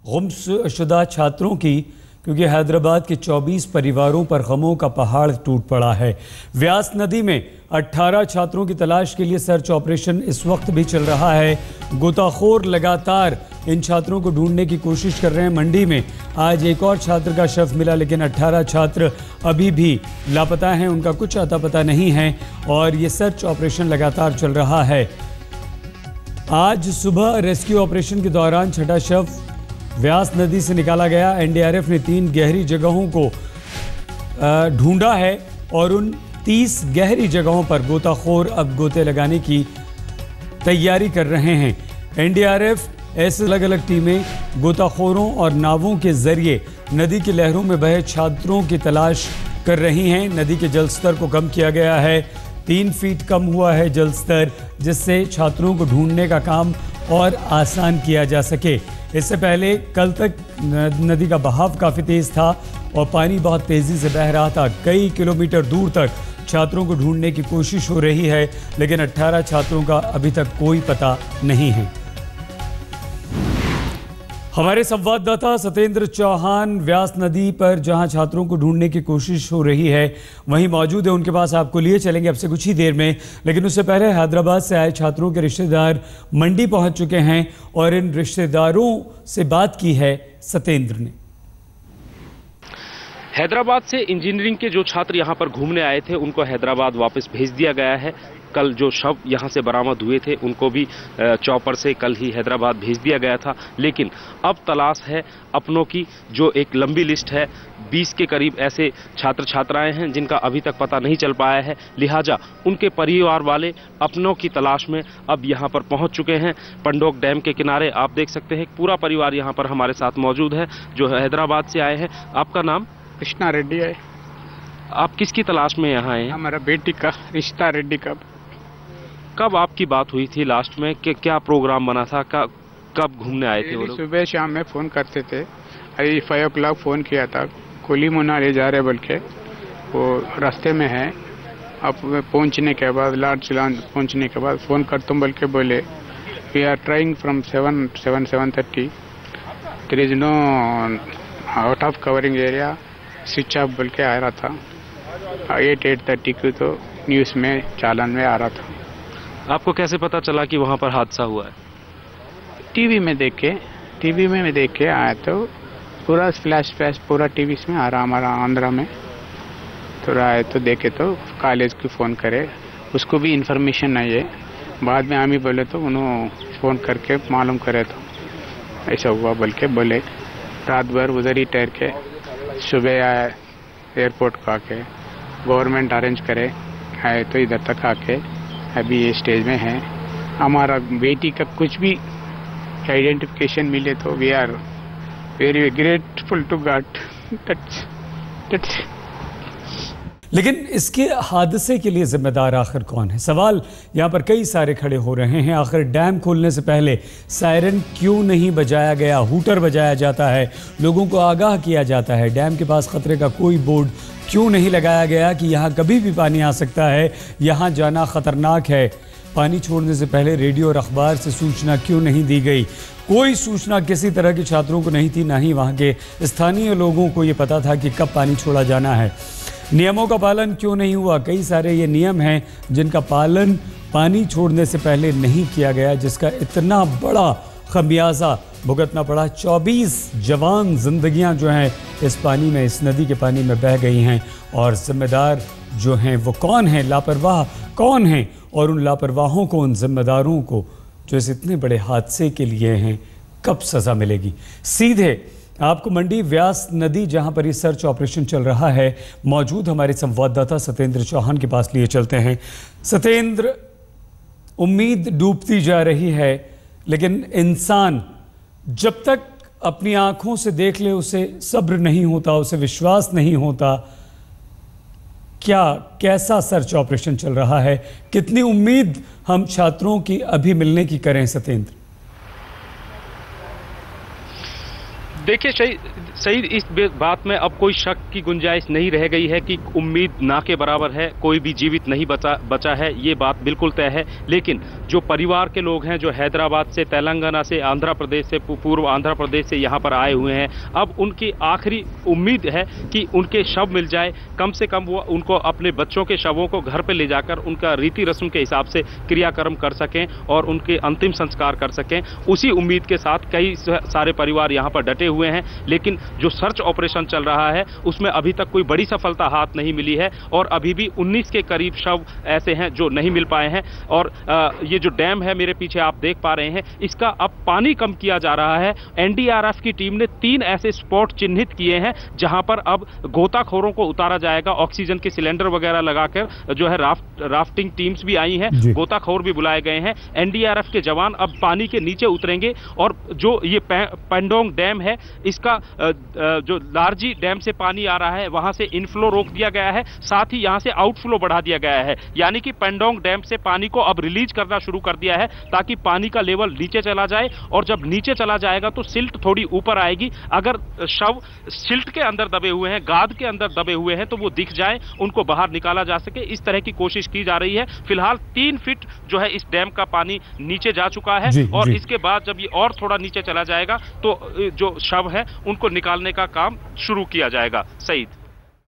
गुमशुदा छात्रों की, क्योंकि हैदराबाद के 24 परिवारों पर गमों का पहाड़ टूट पड़ा है। व्यास नदी में 18 छात्रों की तलाश के लिए सर्च ऑपरेशन इस वक्त भी चल रहा है। गोताखोर लगातार इन छात्रों को ढूंढने की कोशिश कर रहे हैं। मंडी में आज एक और छात्र का शव मिला, लेकिन 18 छात्र अभी भी लापता हैं, उनका कुछ अता पता नहीं है और ये सर्च ऑपरेशन लगातार चल रहा है। आज सुबह रेस्क्यू ऑपरेशन के दौरान छठा शव व्यास नदी से निकाला गया। एनडीआरएफ ने 3 गहरी जगहों को ढूंढा है और उन 30 गहरी जगहों पर गोताखोर अब गोते लगाने की तैयारी कर रहे हैं। एनडीआरएफ ऐसे अलग अलग टीमें गोताखोरों और नावों के जरिए नदी की लहरों में बहे छात्रों की तलाश कर रही हैं। नदी के जलस्तर को कम किया गया है, 3 फीट कम हुआ है जलस्तर, जिससे छात्रों को ढूंढने का काम और आसान किया जा सके। इससे पहले कल तक नदी का बहाव काफ़ी तेज़ था और पानी बहुत तेज़ी से बह रहा था। कई किलोमीटर दूर तक छात्रों को ढूंढने की कोशिश हो रही है, लेकिन 18 छात्रों का अभी तक कोई पता नहीं है। हमारे संवाददाता सत्येंद्र चौहान व्यास नदी पर जहां छात्रों को ढूंढने की कोशिश हो रही है वहीं मौजूद है। उनके पास आपको लिए चलेंगे अब से कुछ ही देर में, लेकिन उससे पहले हैदराबाद से आए छात्रों के रिश्तेदार मंडी पहुंच चुके हैं और इन रिश्तेदारों से बात की है सत्येंद्र ने। हैदराबाद से इंजीनियरिंग के जो छात्र यहां पर घूमने आए थे उनको हैदराबाद वापस भेज दिया गया है। कल जो शव यहां से बरामद हुए थे उनको भी चॉपर से कल ही हैदराबाद भेज दिया गया था, लेकिन अब तलाश है अपनों की। जो एक लंबी लिस्ट है, 20 के करीब ऐसे छात्र छात्राएं हैं जिनका अभी तक पता नहीं चल पाया है, लिहाजा उनके परिवार वाले अपनों की तलाश में अब यहां पर पहुंच चुके हैं। पंडोक डैम के किनारे आप देख सकते हैं पूरा परिवार यहां पर हमारे साथ मौजूद है जो हैदराबाद से आए हैं। आपका नाम? कृष्णा रेड्डी है। आप किसकी तलाश में यहाँ आए हैं? हमारा बेटी का रिश्ता रेड्डी का। कब आपकी बात हुई थी लास्ट में कि क्या प्रोग्राम बना था, कब घूमने आए थे वो लोग? सुबह शाम में फ़ोन करते थे। अभी 5 o'clock फ़ोन किया था, कोली मुना ले जा रहे बोल के, वो रास्ते में है। अब पहुंचने के बाद लाड चिलान पहुंचने के बाद फ़ोन कर तुम बोल के बोले we are trying from 7:30 there is no out of covering area, switch off बोल के आ रहा था। 8:30 को तो न्यूज़ में चालान में आ रहा था। आपको कैसे पता चला कि वहाँ पर हादसा हुआ है? टीवी में देख के आया तो पूरा फ्लैश पूरा टीवी में आ रहा हमारा आंध्रा में। थोड़ा आए तो देखे तो कॉलेज को फ़ोन करे, उसको भी इन्फॉर्मेशन नहीं है। बाद में हम ही बोले तो उन्होंने फ़ोन करके मालूम करे तो ऐसा हुआ बोल के बोले। रात भर उधर ही ठहर के सुबह आए एयरपोर्ट को आके, गवर्नमेंट अरेंज करे आए तो इधर तक आके अभी ये स्टेज में है। हमारा बेटी का कुछ भी आइडेंटिफिकेशन मिले तो we are very grateful to God. लेकिन इसके हादसे के लिए जिम्मेदार आखिर कौन है? सवाल यहाँ पर कई सारे खड़े हो रहे हैं। आखिर डैम खोलने से पहले सायरन क्यों नहीं बजाया गया? हूटर बजाया जाता है, लोगों को आगाह किया जाता है। डैम के पास खतरे का कोई बोर्ड क्यों नहीं लगाया गया कि यहाँ कभी भी पानी आ सकता है, यहाँ जाना खतरनाक है? पानी छोड़ने से पहले रेडियो और अखबार से सूचना क्यों नहीं दी गई? कोई सूचना किसी तरह के छात्रों को नहीं थी, ना ही वहाँ के स्थानीय लोगों को ये पता था कि कब पानी छोड़ा जाना है। नियमों का पालन क्यों नहीं हुआ? कई सारे ये नियम हैं जिनका पालन पानी छोड़ने से पहले नहीं किया गया, जिसका इतना बड़ा खमियाजा भुगतना पड़ा। 24 जवान जिंदगियां जो हैं इस पानी में, इस नदी के पानी में बह गई हैं। और जिम्मेदार जो हैं वो कौन हैं? लापरवाह कौन हैं? और उन लापरवाहों को, उन जिम्मेदारों को जो इस इतने बड़े हादसे के लिए हैं, कब सज़ा मिलेगी? सीधे आपको मंडी व्यास नदी जहां पर ये सर्च ऑपरेशन चल रहा है मौजूद हमारे संवाददाता सत्येंद्र चौहान के पास लिए चलते हैं। सत्येंद्र, उम्मीद डूबती जा रही है, लेकिन इंसान जब तक अपनी आंखों से देख ले उसे सब्र नहीं होता, उसे विश्वास नहीं होता। कैसा सर्च ऑपरेशन चल रहा है? कितनी उम्मीद हम छात्रों की अभी मिलने की करें सत्येंद्र? देखिए सही इस बात में अब कोई शक की गुंजाइश नहीं रह गई है कि उम्मीद ना के बराबर है, कोई भी जीवित नहीं बचा है, ये बात बिल्कुल तय है। लेकिन जो परिवार के लोग हैं जो हैदराबाद से, तेलंगाना से, आंध्र प्रदेश से, पूर्व आंध्र प्रदेश से यहाँ पर आए हुए हैं, अब उनकी आखिरी उम्मीद है कि उनके शव मिल जाए, कम से कम वो उनको अपने बच्चों के शवों को घर पर ले जाकर उनका रीति रस्म के हिसाब से क्रियाक्रम कर सकें और उनके अंतिम संस्कार कर सकें। उसी उम्मीद के साथ कई सारे परिवार यहाँ पर डटे हुए हैं। लेकिन जो सर्च ऑपरेशन चल रहा है उसमें अभी तक कोई बड़ी सफलता हाथ नहीं मिली है और अभी भी 19 के करीब शव ऐसे हैं जो नहीं मिल पाए हैं। और ये जो डैम है मेरे पीछे आप देख पा रहे हैं, इसका अब पानी कम किया जा रहा है। एनडीआरएफ की टीम ने 3 ऐसे स्पॉट चिन्हित किए हैं जहां पर अब गोताखोरों को उतारा जाएगा। ऑक्सीजन के सिलेंडर वगैरह लगाकर जो है राफ्टिंग टीम्स भी आई हैं, गोताखोर भी बुलाए गए हैं। एनडीआरएफ के जवान अब पानी के नीचे उतरेंगे और जो ये पेंडोंग डैम है इसका जो लारजी डैम से पानी आ रहा है वहां से इनफ्लो रोक दिया गया है, साथ ही यहां से आउटफ्लो बढ़ा दिया गया है। यानी कि पेंडोंग डैम से पानी को अब रिलीज करना शुरू कर दिया है ताकि पानी का लेवल नीचे चला जाए और जब नीचे चला जाएगा तो सिल्ट थोड़ी ऊपर आएगी। अगर शव सिल्ट के अंदर दबे हुए हैं, गाद के अंदर दबे हुए हैं तो वो दिख जाए, उनको बाहर निकाला जा सके, इस तरह की कोशिश की जा रही है। फिलहाल 3 फीट जो है इस डैम का पानी नीचे जा चुका है और इसके बाद जब ये और थोड़ा नीचे चला जाएगा तो जो शव है उनको निकालने का काम शुरू किया जाएगा। सईद।